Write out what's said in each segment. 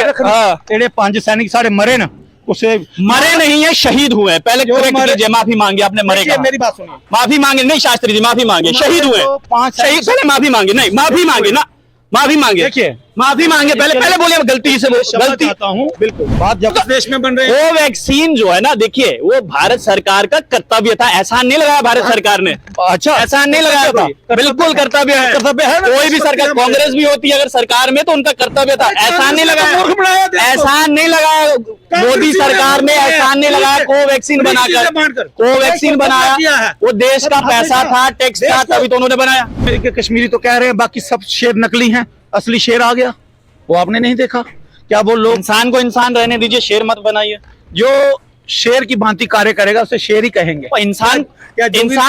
तेरे 5 सैनिक सारे मरे ना, उसे मरे नहीं है, शहीद हुए हैं। पहले माफी मांगे आपने, मरे कहा? मेरी बात सुनिए, माफी मांगे नहीं शास्त्री जी, माफी मांगे, शहीद हुए। 5 शहीद पहले माफी मांगे, नहीं माफी मांगे ना, माफी मांगे, देखिए माफी मांगे पहले बोलिए गलती से, गलती हूँ बिल्कुल। बात जब देश में बन रहे वो वैक्सीन जो है ना, देखिए वो भारत सरकार का कर्तव्य था, एहसान नहीं लगाया भारत सरकार ने। अच्छा, एहसान नहीं लगाया था, बिल्कुल कर्तव्य है, कर्तव्य है। कोई भी सरकार, कांग्रेस भी होती है अगर सरकार में, तो उनका कर्तव्य था। एहसान नहीं लगाया, एहसान नहीं लगाया मोदी सरकार ने, एहसान नहीं लगाया कोवैक्सीन बनाकर, कोवैक्सीन बनाया, वो देश का पैसा था, टैक्स था, तभी तो उन्होंने बनाया। कश्मीरी तो कह रहे हैं बाकी सब शेर नकली हैं, असली शेर आ गया, वो आपने नहीं देखा क्या? वो लोग, इंसान को इंसान रहने दीजिए, शेर मत बनाइए। जो शेर की भांति कार्य करेगा उसे शेर ही कहेंगे। इंसान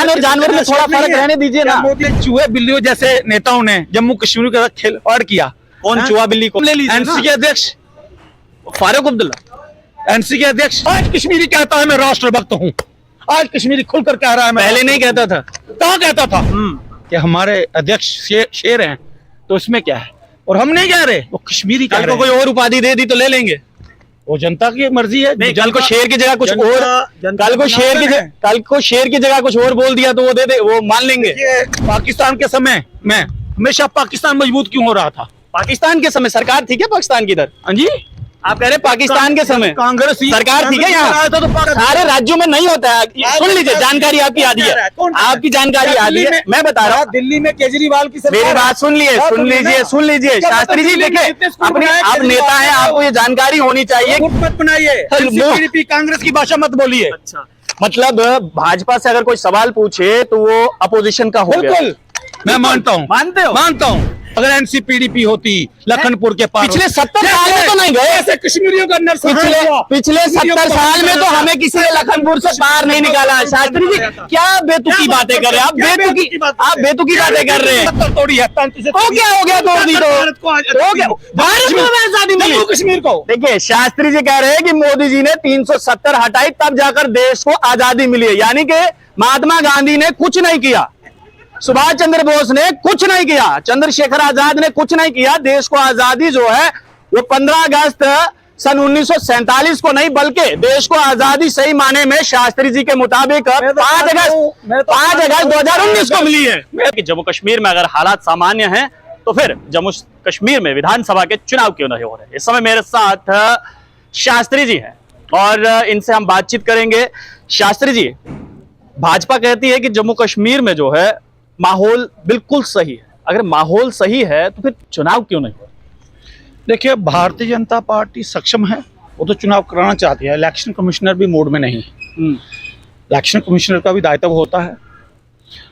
और जानवर में थोड़ा फर्क रहने दीजिए ना। मोदी चूहे बिल्लियों जैसे नेताओं ने जम्मू कश्मीर का खिलवाड़ किया। कौन चूहा बिल्ली को? एनसी के अध्यक्ष फारूक अब्दुल्ला, एनसी के अध्यक्ष आज कश्मीरी कहता है मैं राष्ट्रभक्त हूँ। आज कश्मीरी खुलकर कह रहा है, पहले नहीं कहता था। कहाँ कहता था कि हमारे अध्यक्ष शेर हैं, तो इसमें क्या है? और हम नहीं कह रहे, वो कश्मीरी कह रहे हैं। कोई और उपाधि दे दी तो ले लेंगे, वो जनता की मर्जी है। कल को शेर की जगह कुछ और, कल को शेर की जगह कुछ और बोल दिया तो वो दे दे, वो मान लेंगे। पाकिस्तान के समय में हमेशा पाकिस्तान मजबूत क्यों हो रहा था? पाकिस्तान के समय सरकार थी क्या पाकिस्तान की इधर? हाँ जी, आप कह रहे पाकिस्तान के समय कांग्रेस सरकार थी क्या यहाँ? सारे राज्यों में नहीं होता है। सुन लीजिए, जानकारी आपकी आधी है, आपकी जानकारी आधी है। मैं बता रहा हूँ, दिल्ली में केजरीवाल की सरकार। मेरी बात सुन लीजिए शास्त्री जी, देखिए अपने आप नेता हैं, आपको ये जानकारी होनी चाहिए। मत बनाइए, कांग्रेस की भाषा मत बोलिए। अच्छा, मतलब भाजपा से अगर कोई सवाल पूछे तो वो अपोजिशन का हो गया। मैं मानता हूँ, मानता हूँ। अगर एनसीपीडीपी होती लखनपुर के पास, पिछले 70 साल में तो नहीं गए ऐसे कश्मीरियों का पिछले 70 साल में तो हमें किसी ने लखनपुर से पार नहीं निकाला। शास्त्री जी क्या बेतुकी बातें कर रहे हैं आप, बेतुकी बातें कर रहे हैं। तोड़ी है, हो गया तोड़ दी तो हो गया, भारत में आजादी मिली कश्मीर को। देखिए शास्त्री जी कह रहे हैं कि मोदी जी ने 370 हटाई तब जाकर देश को आजादी मिली है, यानी कि महात्मा गांधी ने कुछ नहीं किया, सुभाष चंद्र बोस ने कुछ नहीं किया, चंद्रशेखर आजाद ने कुछ नहीं किया। देश को आजादी जो है वो 15 अगस्त सन 1947 को नहीं, बल्कि देश को आजादी सही माने में शास्त्री जी के मुताबिक 5 अगस्त 2019 को मिली है। कि जम्मू कश्मीर में अगर हालात सामान्य हैं तो फिर जम्मू कश्मीर में विधानसभा के चुनाव क्यों नहीं हो रहे? इस समय मेरे साथ शास्त्री जी हैं और इनसे हम बातचीत करेंगे। शास्त्री जी, भाजपा कहती है कि जम्मू कश्मीर में जो है माहौल बिल्कुल सही है, अगर माहौल सही है तो फिर चुनाव क्यों नहीं हो? देखिए, भारतीय जनता पार्टी सक्षम है, वो तो चुनाव कराना चाहती है। इलेक्शन कमिश्नर भी मोड में नहीं है। इलेक्शन कमिश्नर का भी दायित्व होता है,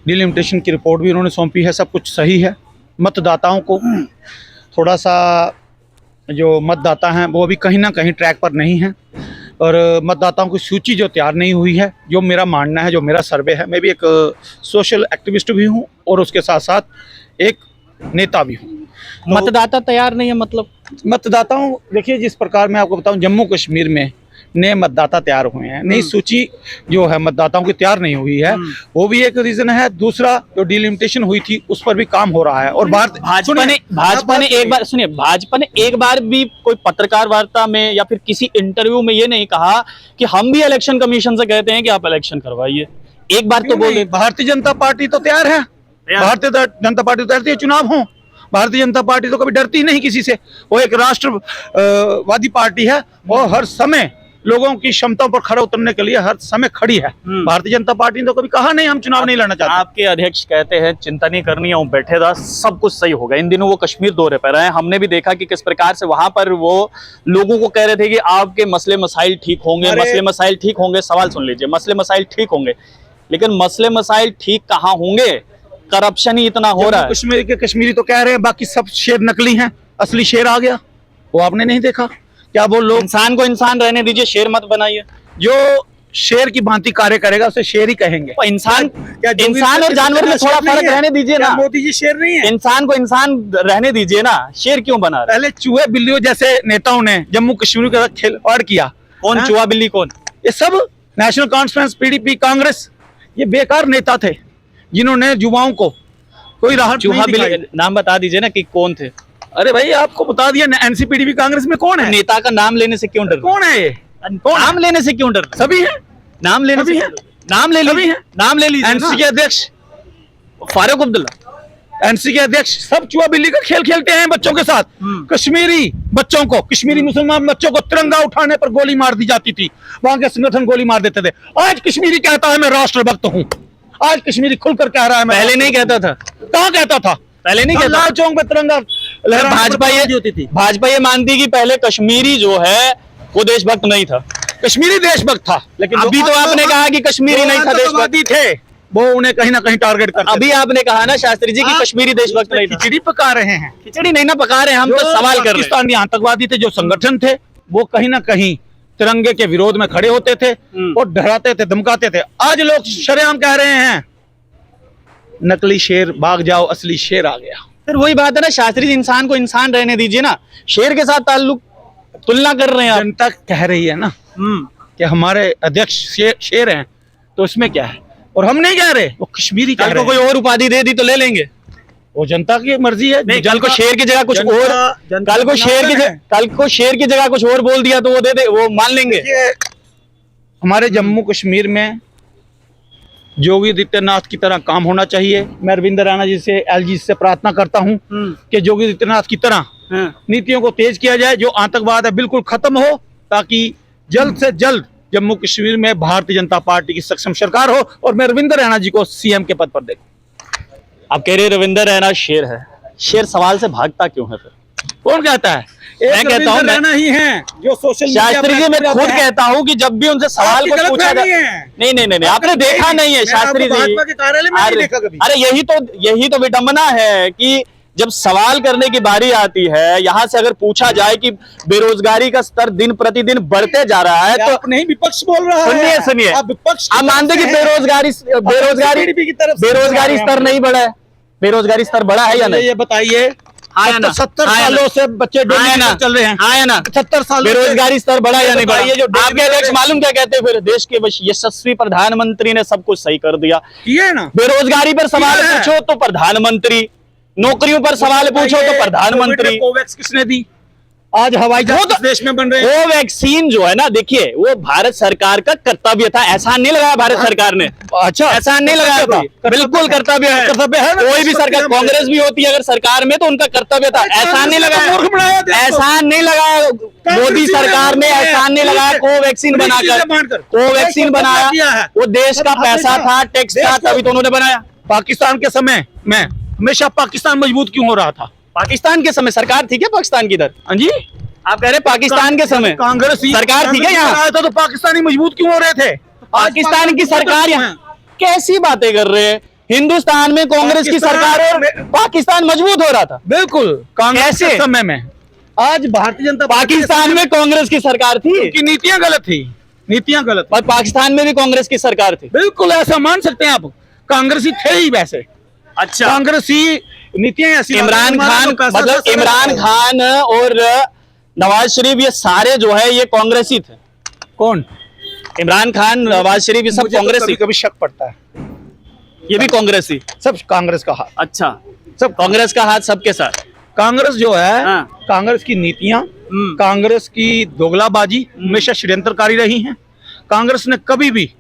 डिलिमिटेशन की रिपोर्ट भी उन्होंने सौंपी है, सब कुछ सही है। मतदाताओं को थोड़ा सा, जो मतदाता हैं वो भी कहीं ना कहीं ट्रैक पर नहीं है, और मतदाताओं की सूची जो तैयार नहीं हुई है, जो मेरा मानना है, जो मेरा सर्वे है, मैं भी एक सोशल एक्टिविस्ट भी हूँ और उसके साथ साथ एक नेता भी हूँ। मतदाता तैयार नहीं है मतलब? मतदाताओं, देखिए जिस प्रकार मैं आपको बताऊं, जम्मू कश्मीर में नए मतदाता तैयार हुए हैं, नई सूची जो है मतदाताओं की तैयार नहीं हुई है, वो भी एक रीजन है। दूसरा, जो डिलिमिटेशन हुई थी उस पर भी काम हो रहा है। और भाजपा ने एक बार भी कोई पत्रकार वार्ता में या फिर किसी इंटरव्यू में ये नहीं कहा कि हम भी इलेक्शन कमीशन से कहते हैं कि आप इलेक्शन करवाइए। एक बार तो बोले। भारतीय जनता पार्टी तो तैयार है, भारतीय जनता पार्टी तो तैयार है, चुनाव हो। भारतीय जनता पार्टी तो कभी डरती नहीं किसी से, वो एक राष्ट्रवादी पार्टी है, वो हर समय लोगों की क्षमताओं पर खड़ा उतरने के लिए हर समय खड़ी है। भारतीय जनता पार्टी ने तो कभी कहा नहीं हम चुनाव नहीं लड़ना चाहते। आपके अध्यक्ष कहते हैं चिंता नहीं करनी है, बैठे था, सब कुछ सही होगा। इन दिनों वो कश्मीर दौरे पर रहे, हमने भी देखा कि किस प्रकार से वहां पर वो लोगों को कह रहे थे कि आपके मसले मसाइल ठीक होंगे, मसले मसाइल ठीक होंगे। सवाल सुन लीजिए, मसले मसाइल ठीक होंगे, लेकिन मसले मसाइल ठीक कहाँ होंगे? करप्शन ही इतना हो रहा है। कश्मीर के कश्मीरी तो कह रहे हैं बाकी सब शेर नकली हैं, असली शेर आ गया, वो आपने नहीं देखा क्या? वो लोग, इंसान को इंसान रहने दीजिए, शेर मत बनाइए। जो शेर की भांति कार्य करेगा उसे शेर ही कहेंगे। इंसान और जानवर में थोड़ा फर्क रहने दीजिए ना। मोदी जी शेर नहीं है, इंसान को इंसान रहने दीजिए ना, शेर क्यों बना रहे? पहले चूहे बिल्लियों जैसे नेताओं ने जम्मू कश्मीर का खिलवाड़ किया। कौन चूहा बिल्ली कौन? ये सब नेशनल कॉन्फ्रेंस, पीडीपी, कांग्रेस, ये बेकार नेता थे जिन्होंने युवाओं को कोई राहत चूहा बिल्ली नाम बता दीजिए ना कि कौन थे? अरे भाई आपको बता दिया एनसीपीडीपी कांग्रेस में कौन है? नेता का नाम लेने से क्यों डर? कौन है ये? नाम लेने से क्यों डर? सभी हैं, नाम लेने सभी से हैं। नाम ले सभी लीजिए, हैं। नाम ले लीजिए एनसी के अध्यक्ष, फारूक अब्दुल्ला, एनसी के अध्यक्ष सब चुआ बिल्ली का खेल खेलते हैं बच्चों के साथ। कश्मीरी बच्चों को, कश्मीरी मुसलमान बच्चों को तिरंगा उठाने पर गोली मार दी जाती थी, वहां के संगठन गोली मार देते थे। आज कश्मीरी कहता है मैं राष्ट्रभक्त हूँ, आज कश्मीरी खुलकर कह रहा है मैं। पहले नहीं कहता था, कहाँ कहता था? पहले नहीं कहता। लाल चौक में तिरंगा लहराने पर पाबंदी होती थी। भाजपा ये मानती कि पहले कश्मीरी जो है वो देशभक्त नहीं था, कश्मीरी देशभक्त था, लेकिन अभी तो आपने कहा कि कश्मीरी नहीं था, देशभक्त आतंकवादी थे, वो उन्हें कहीं ना कहीं टारगेट करते अभी आपने कहा ना शास्त्री जी कि हाँ, कश्मीरी देशभक्त नहीं था। खिचड़ी पका रहे हैं। खिचड़ी नहीं ना पका रहे, हम तो जो सवाल कर रहे हैं। पाकिस्तानी आतंकवादी थे, जो संगठन थे, वो कहीं ना कहीं तिरंगे के विरोध में खड़े होते थे और डराते थे, धमकाते थे। आज लोग शरेआम कह रहे हैं नकली शेर भाग जाओ, असली शेर आ गया। फिर वही बात है ना शास्त्री जी, इंसान को इंसान रहने दीजिए ना, शेर के साथ ताल्लुक तुलना कर रहे हैं आप। जनता कह रही है ना कि हमारे अध्यक्ष शेर हैं, तो इसमें क्या है? और हम नहीं कह रहे, वो कश्मीरी कह कल रहे को हैं। कोई और उपाधि दे दी तो ले लेंगे, वो जनता की मर्जी है। नहीं कल को शेर की जगह कुछ और, जनता कल को शेर की है। कल को शेर की जगह कुछ और बोल दिया तो वो दे दे, वो मान लेंगे। देखिए, हमारे जम्मू कश्मीर में योगी आदित्यनाथ की तरह काम होना चाहिए। मैं अरविंद रैना जी से, एलजी से प्रार्थना करता हूं कि योगी आदित्यनाथ की तरह नीतियों को तेज किया जाए, जो आतंकवाद है बिल्कुल खत्म हो, ताकि जल्द से जल्द जम्मू कश्मीर में भारतीय जनता पार्टी की सक्षम सरकार हो और मैं अरविंद रैना जी को सीएम के पद पर देखूं। आप कह रहे रविंदर रैना शेर है, शेर सवाल से भागता क्यों है फिर? कौन कहता है? मैं कहता हूं, रैना ही हैं जो सोशल मीडिया शास्त्री जी मैं खुद कहता हूं कि जब भी उनसे सवाल आपकी कुछ गलत पूछा फहमी जाए, है। नहीं नहीं नहीं, आपने देखा नहीं है शास्त्री जी, भाजपा के कार्यालय में नहीं अरे देखा कभी। अरे यही तो विडंबना है कि जब सवाल करने की बारी आती है, यहाँ से अगर पूछा जाए कि बेरोजगारी का स्तर दिन प्रतिदिन बढ़ते जा रहा है, तो आप नहीं विपक्ष बोल रहा है। सुनिए आप विपक्ष आप मानते कि बेरोजगारी स्तर नहीं बढ़ा है? बेरोजगारी स्तर बढ़ा है या नहीं? ये बताइए, हाँ या ना? 70 हाँ या ना? सालों से बच्चे हाँ या ना? चल रहे हैं। हाँ या ना? 70 साल बेरोजगारी स्तर बढ़ा या नहीं बढ़ा? बताइए, जो आपके अध्यक्ष मालूम क्या कहते हैं फिर? देश के यशस्वी प्रधानमंत्री ने सब कुछ सही कर दिया। किए ना। बेरोजगारी पर सवाल किया है। पूछो तो प्रधानमंत्री, नौकरियों पर सवाल पूछो तो प्रधानमंत्री। कोवैक्स किसने दी? आज हवाई वो जहाज तो किस देश में बन रहे हैं? वो वैक्सीन जो है ना, देखिए वो भारत सरकार का कर्तव्य था, एहसान नहीं लगाया भारत सरकार ने। अच्छा, एहसान नहीं लगाया था, बिल्कुल कर्तव्य है। कर्तव्य है ना। कोई भी सरकार, कांग्रेस भी होती है अगर सरकार में, तो उनका कर्तव्य था। एहसान नहीं मूर्ख बनाया लगाया, देश को। एहसान नहीं लगाया मोदी सरकार ने, एहसान नहीं लगाया कोवैक्सीन बनाकर। कोवैक्सीन बनाया, वो देश का पैसा था, टैक्स था, तभी तो उन्होंने बनाया। पाकिस्तान के समय में हमेशा पाकिस्तान मजबूत क्यों हो रहा था? पाकिस्तान के समय सरकार थी क्या पाकिस्तान की इधर? हाँ जी, आप कह रहे पाकिस्तान के समय कांग्रेस सरकार थी क्या यहाँ? आया था तो पाकिस्तानी मजबूत क्यों हो रहे थे? पाकिस्तान की सरकार यहाँ कैसी बातें कर रहे हैं? हिंदुस्तान में कांग्रेस की सरकार और पाकिस्तान मजबूत हो रहा था। बिल्कुल, कांग्रेस के कैसे? समय में। आज भारतीय जनता पाकिस्तान में कांग्रेस की सरकार थी, की नीतियां गलत थी, नीतियां गलत। और पाकिस्तान में भी कांग्रेस की सरकार थी। बिल्कुल ऐसा मान सकते हैं आप, कांग्रेसी थे ही वैसे। अच्छा, कांग्रेसी नीतियां ऐसी। इमरान खान, मतलब इमरान खान और नवाज शरीफ, ये सारे जो है ये कांग्रेसी थे। कौन? इमरान खान, नवाज शरीफ, ये सब मुझे तो कांग्रेसी। कभी शक पड़ता है, ये भी कांग्रेसी। सब कांग्रेस का हाथ। अच्छा, सब कांग्रेस का हाथ सबके साथ। कांग्रेस जो है, हाँ। कांग्रेस की नीतियां, कांग्रेस की दोगलाबाजी हमेशा षड्यंत्रकारी रही हैं। कांग्रेस ने कभी भी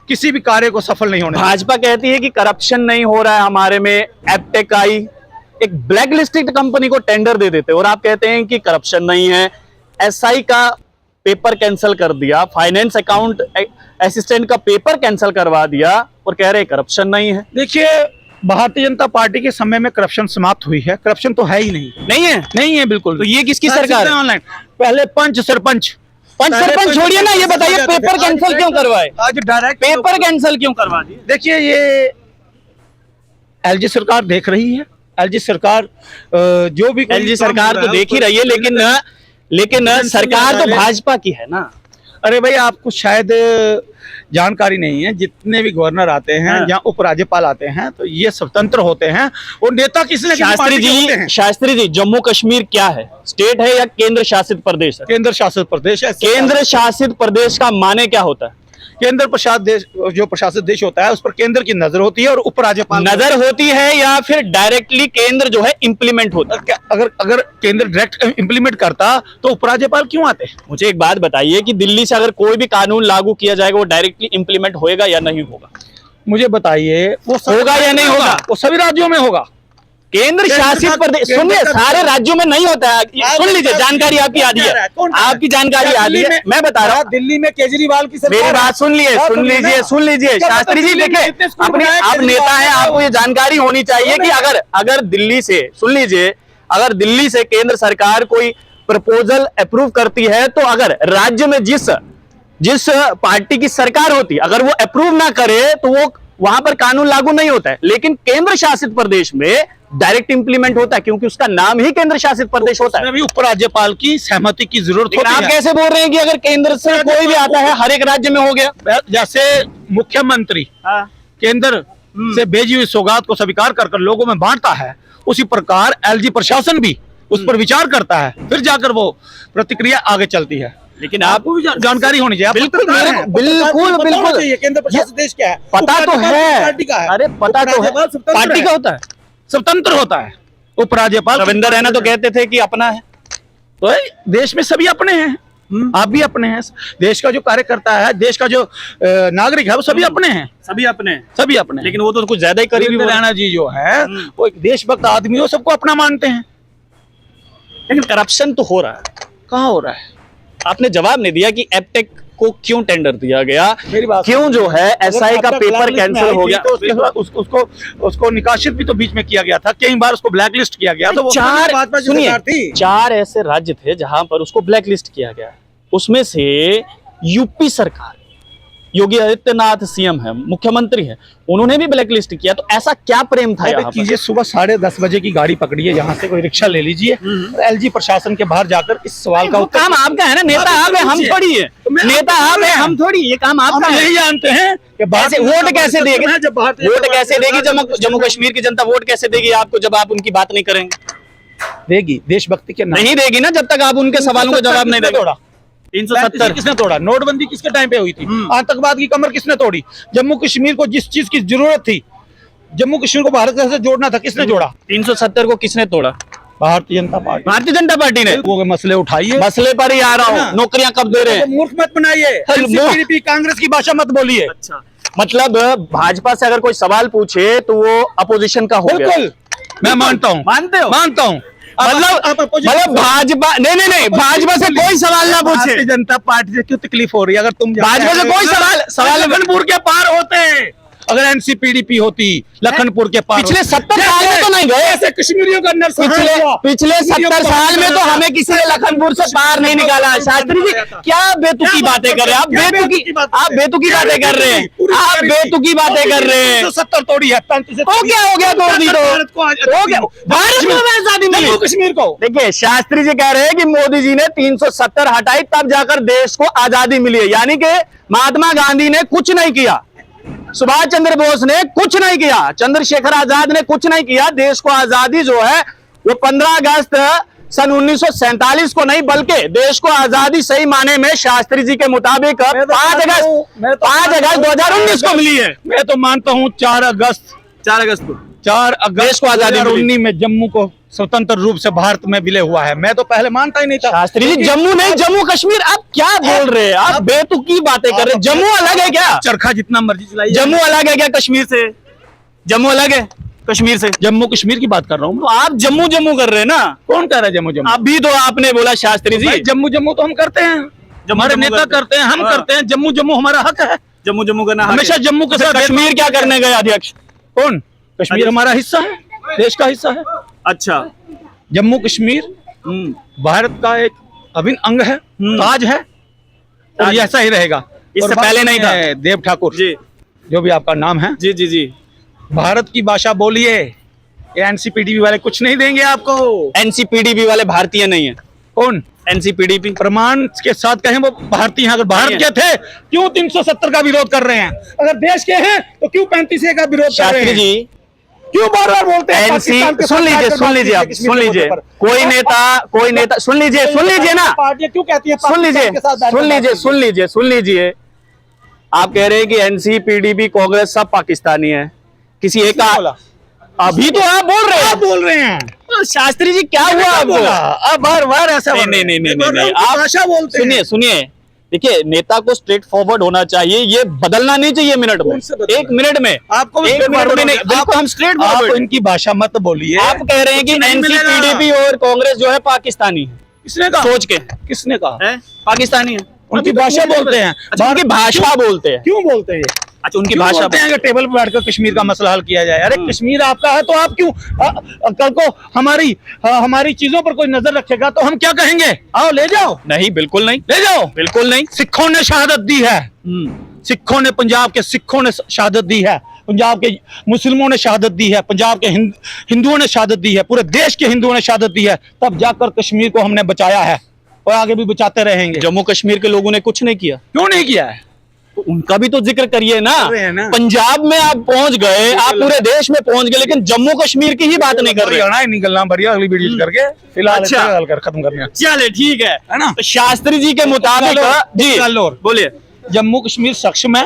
किसी भी कार्य को सफल नहीं होने दिया। भाजपा कहती है कि करप्शन नहीं हो रहा है हमारे में, एपटेक आई, एक ब्लैक लिस्टेड कंपनी को टेंडर दे देते, और आप कहते हैं कि करप्शन नहीं है। एसआई का पेपर कैंसिल कर दिया, फाइनेंस अकाउंट असिस्टेंट का पेपर कैंसिल करवा दिया, और कह रहे करप्शन नहीं है। देखिए, भारतीय जनता पार्टी के समय में करप्शन समाप्त हुई है। करप्शन तो है ही नहीं, नहीं है बिल्कुल। तो ये किसकी सरकार है? ऑनलाइन पहले पंच सरपंच छोड़िए ना, ये बताइए पेपर कैंसिल क्यों करवाए? आज डायरेक्ट पेपर कैंसिल क्यों करवा दिए? देखिए, ये एलजी सरकार देख रही है। एलजी सरकार जो भी एलजी सरकार तो देख ही रही है, लेकिन सरकार तो भाजपा की है ना। अरे भाई, आपको शायद जानकारी नहीं है, जितने भी गवर्नर आते हैं या उपराज्यपाल आते हैं, तो ये स्वतंत्र होते हैं और नेता किसी न किसी पार्टी के होते हैं। शास्त्री जी, जम्मू कश्मीर क्या है? स्टेट है या केंद्र शासित प्रदेश है? केंद्र शासित प्रदेश है। केंद्र शासित प्रदेश का माने क्या होता है? केंद्र प्रशासित देश, जो प्रशासित देश होता है उस पर केंद्र की नजर होती है और उपराज्यपाल नजर होती है या फिर डायरेक्टली केंद्र जो है इंप्लीमेंट होता है? अगर केंद्र डायरेक्ट इंप्लीमेंट करता तो उपराज्यपाल क्यों आते? मुझे एक बात बताइए कि दिल्ली से अगर कोई भी कानून लागू किया जाएगा वो डायरेक्टली इंप्लीमेंट होएगा या नहीं होगा? मुझे बताइए वो होगा या नहीं होगा? वो सभी राज्यों में होगा। केंद्र शासित प्रदेश, सुनिए, सारे राज्यों में नहीं होता है। सुन लीजिए, जानकारी आपकी आधी है, आपकी जानकारी आधी है, मैं बता रहा हूँ। दिल्ली में केजरीवाल की सरकार, मेरी बात सुन लिए, सुन लीजिए शास्त्री जी। देखिए, अपने आप नेता है, आपको ये जानकारी होनी चाहिए कि अगर दिल्ली से, सुन लीजिए, अगर दिल्ली से केंद्र सरकार कोई प्रपोजल अप्रूव करती है तो अगर राज्य में जिस पार्टी की सरकार होती है अगर वो अप्रूव ना करे तो वो वहां पर कानून लागू नहीं होता है। लेकिन केंद्र शासित प्रदेश में डायरेक्ट इंप्लीमेंट होता है क्योंकि उसका नाम ही केंद्र शासित प्रदेश होता है। भी उपराज्यपाल की सहमति की जरूरत होती है। आप कैसे बोल रहे हैं कि अगर केंद्र से कोई भी आता है हर एक राज्य में हो गया? जैसे मुख्यमंत्री केंद्र से भेजी हुई सौगात को स्वीकार कर लोगों में बांटता है, उसी प्रकार एलजी प्रशासन भी उस पर विचार करता है, फिर जाकर वो प्रतिक्रिया आगे चलती है। लेकिन आपको भी जानकारी होनी चाहिए। बिल्कुल चाहिए केंद्र प्रशासित देश क्या है, पता तो है, पार्टी का है। अरे पता तो है, पार्टी का होता है, स्वतंत्र होता है। उपराज्यपाल रविंद्र रैना तो कहते थे कि अपना है। तो देश में सभी अपने हैं, आप भी अपने हैं। देश का जो कार्यकर्ता है, देश का जो नागरिक है, वो सभी अपने हैं, सभी अपने। लेकिन वो तो कुछ ज्यादा ही करीबी रैना जी जो है वो एक देशभक्त आदमी, वो सबको अपना मानते हैं। लेकिन करप्शन तो हो रहा है। कहाँ हो रहा है? आपने जवाब नहीं दिया कि एपटेक को क्यों टेंडर दिया गया, मेरी बात क्यों जो है एसआई का पेपर कैंसिल हो गया? तो उसको निकासित भी तो बीच में किया गया था, कई बार उसको ब्लैक लिस्ट किया गया। तो चार ऐसे राज्य थे जहां पर उसको ब्लैक लिस्ट किया गया। उसमें से यूपी सरकार, योगी आदित्यनाथ सीएम है, मुख्यमंत्री है, उन्होंने भी ब्लैक लिस्ट किया। तो ऐसा क्या प्रेम था यहाँ पर? सुबह 10:30 बजे की गाड़ी पकड़िए, यहाँ से कोई रिक्शा ले लीजिए, एलजी प्रशासन के बाहर जाकर इस सवाल का उत्तर। काम आपका है ना, नेता आप है, हम थोड़ी है। नेता आप है, हम थोड़ी, ये काम आपका है। यही जानते हैं कि वोट कैसे देगी, वोट कैसे देगी जम्मू कश्मीर की जनता, वोट कैसे देगी आपको जब आप उनकी बात नहीं करेंगे? देगी, देशभक्ति के नाम नहीं देगी ना जब तक आप उनके सवालों का जवाब नहीं देंगे। 370 किसने तोड़ा? नोटबंदी किसके टाइम पे हुई थी? आतंकवाद की कमर किसने तोड़ी? जम्मू कश्मीर को जिस चीज की जरूरत थी, जम्मू कश्मीर को भारत से जोड़ना था, किसने जोड़ा? 370 को किसने तोड़ा? भारतीय जनता पार्टी। भारतीय जनता पार्टी ने। वो मसले उठाइए, मसले पर ही आ रहा हूँ। नौकरियां कब दे रहे हैं? मूर्ख मत बनाइए, कांग्रेस की भाषा मत बोलिए। अच्छा, मतलब भाजपा से अगर कोई सवाल पूछे तो वो अपोजिशन का हो गया। बिल्कुल, मैं मानता हूँ। मानते हो? मानता हूँ। मतलब भाजपा नहीं, भाजपा से कोई सवाल ना पूछे। भारतीय जनता पार्टी से क्यों तकलीफ हो रही है? अगर तुम भाजपा से कोई सवाल लखनपुर के पार होते, अगर एनसीपीडीपी होती लखनपुर के पार, पिछले 70 साल में तो नहीं गए ऐसे कश्मीरियों का पिछले 70 साल में तो हमें किसी ने लखनपुर से पार नहीं निकाला। शास्त्री जी क्या बेतुकी बातें कर रहे हैं आप? बेतुकी बातें कर रहे हैं आप, बेतुकी बातें कर रहे हैं। 70 तोड़ी है, 35 हो गया तोड़ दी तो हो गया। भारत में आजादी मिली जम्मू कश्मीर को। देखिए, शास्त्री जी कह रहे हैं कि मोदी जी ने 370 हटाई तब जाकर देश को आजादी मिली है। यानी कि महात्मा गांधी ने कुछ नहीं किया, सुभाष चंद्र बोस ने कुछ नहीं किया, चंद्रशेखर आजाद ने कुछ नहीं किया। देश को आजादी जो है वो 15 अगस्त सन 1947 को नहीं, बल्कि देश को आजादी सही माने में शास्त्री जी के मुताबिक 5 अगस्त 2019 को मिली है। मैं तो मानता हूँ 4 अगस्त को देश को आजादी 2019 में जम्मू को स्वतंत्र रूप से भारत में विलय हुआ है। मैं तो पहले मानता ही नहीं था। शास्त्री जी, जम्मू नहीं, जम्मू कश्मीर। आप क्या बोल रहे हैं? आप बेतुकी बातें कर रहे हैं। जम्मू अलग है क्या? चरखा जितना मर्जी चलाइए। जम्मू अलग है क्या कश्मीर से? जम्मू अलग है कश्मीर से? जम्मू कश्मीर की बात कर रहा हूँ। तो आप जम्मू कर रहे हैं ना? कौन कह रहा है जम्मू? अभी तो आपने बोला शास्त्री जी। जम्मू तो हम करते हैं, हमारे नेता करते हैं, हम करते हैं। जम्मू हमारा हक है। जम्मू करना हमेशा जम्मू के साथ। कश्मीर क्या करने गए अध्यक्ष? कौन? कश्मीर हमारा हिस्सा है, देश का हिस्सा है। अच्छा, जम्मू कश्मीर भारत का एक अभिन्न अंग है, ताज है, और ऐसा ही रहेगा। इससे पहले नहीं था। देव ठाकुर जी, जो भी आपका नाम है, जी, भारत की भाषा बोलिए। एनसीपीडीपी वाले कुछ नहीं देंगे आपको। एनसीपीडीपी वाले भारतीय नहीं है। कौन? एनसीपीडीपी प्रमाण के साथ कहें वो भारतीय हैं। अगर भारत के थे क्यों 370 का विरोध कर रहे हैं? अगर देश के हैं तो क्यों 35A का विरोध कर रहे हैं? जी, क्यों बार-बार बोलते हैं? सुन लीजिए आप, सुन लीजिए ना, पार्टियां क्यों कहती है? सुन लीजिए। आप कह रहे हैं कि एनसी, पीडीपी, कांग्रेस सब पाकिस्तानी है, किसी एक का बोला? अभी तो आप बोल रहे आप हैं। बोल रहे हैं। तो शास्त्री जी क्या हुआ आपको? अब बार बार ऐसा नहीं बोल रहे नहीं हैं। नहीं बोल रहे नहीं, हैं, आप भाषा बोलते हैं। सुनिए सुनिए, देखिए नेता को स्ट्रेट फॉरवर्ड होना चाहिए, ये बदलना नहीं चाहिए मिनट में, कौन से बदलना? एक मिनट में, आपको भी एक straight मिनट forward में नहीं, होना- बिल्कुल हम स्ट्रेट आप फॉरवर्ड। इनकी भाषा मत बोलिए। आप कह रहे हैं कि कुछ नहीं एनसी, मिलेगा। पीडीपी और कांग्रेस जो है पाकिस्तानी है, किसने कहा? सोच के किसने कहा? है पाकिस्तानी है, उनकी भाषा बोलते हैं। अच्छा, उनकी भाषा बोलते हैं, क्यों बोलते हैं ये? अच्छा उनकी क्यों भाषा बोलते हैं कि टेबल पर बैठकर कश्मीर का मसला हल किया जाए? अरे कश्मीर आपका है तो आप क्यों कल को हमारी चीजों पर कोई नजर रखेगा तो हम क्या कहेंगे? आओ ले जाओ, नहीं, बिल्कुल नहीं, ले जाओ। बिल्कुल नहीं। सिखों ने शहादत दी है, सिखों ने, पंजाब के सिखों ने शहादत दी है, पंजाब के मुस्लिमों ने शहादत दी है, पंजाब के हिंदुओं ने शहादत दी है, पूरे देश के हिंदुओं ने शहादत दी है, तब जाकर कश्मीर को हमने बचाया है और आगे भी बचाते रहेंगे। जम्मू कश्मीर के लोगों ने कुछ नहीं किया, क्यों नहीं किया है? तो उनका भी तो जिक्र करिए ना। कर रहे हैं ना। पंजाब में आप पहुंच गए, आप पूरे देश में पहुंच गए, लेकिन जम्मू कश्मीर की ही बात नहीं कर रहे। हरियाणा ही निकलना बढ़िया, अगली वीडियो करके फिलहाल अच्छा। अच्छा हल कर खत्म करने। चले ठीक है है ना? तो शास्त्री जी के मुताबिक जी गल और बोलिए। जम्मू कश्मीर सक्षम है,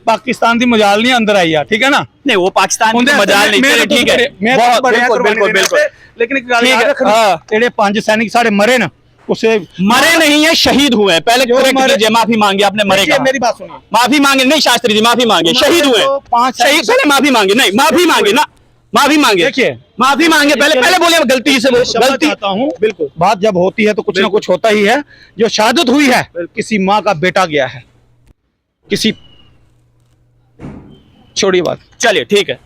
पाकिस्तान की मजाल नहीं अंदर आई है, ठीक है ना? नहीं वो पाकिस्तान की मजाल नहीं, चलिए ठीक है, बहुत बिल्कुल बिल्कुल बिल्कुल, लेकिन एक गल ठीक है, याद रखना, हाँ। जेडे 5 सैनिक साढ़े मरे ना, उसे मरे नहीं है, शहीद हुए हैं। पहले जो correct मरे- कीजिए, माफी मांगे आपने, मरे देखिए, कहा। मेरी बात सुनिए। माफी मांगे नहीं शास्त्री जी, माफी मांगे, मरे शहीद हुए तो 5 शहीद, पहले माफी मांगे, नहीं माफी मांगे ना, माफी मांगे, देखिए, माफी मांगे, पहले पहले बोलिए गलती से, क्षमा गलती चाहता हूँ। बिल्कुल। बात जब होती है तो कुछ ना कुछ होता ही है। जो शहादत हुई है, किसी माँ का बेटा गया है, किसी, छोड़िए बात। चलिए ठीक है,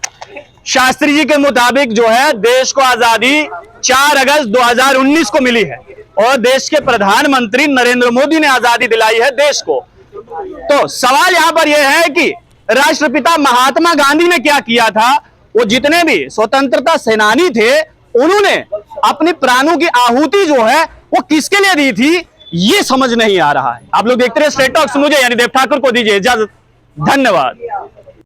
शास्त्री जी के मुताबिक जो है देश को आजादी 4 अगस्त 2019 को मिली है और देश के प्रधानमंत्री नरेंद्र मोदी ने आजादी दिलाई है देश को। तो सवाल यहां पर यह है कि राष्ट्रपिता महात्मा गांधी ने क्या किया था? वो जितने भी स्वतंत्रता सेनानी थे, उन्होंने अपने प्राणों की आहुति जो है वो किसके लिए दी थी, ये समझ नहीं आ रहा है। आप लोग देखते रहे स्ट्रेट टॉक्स, मुझे यानी देव ठाकुर को दीजिए इजाजत, धन्यवाद।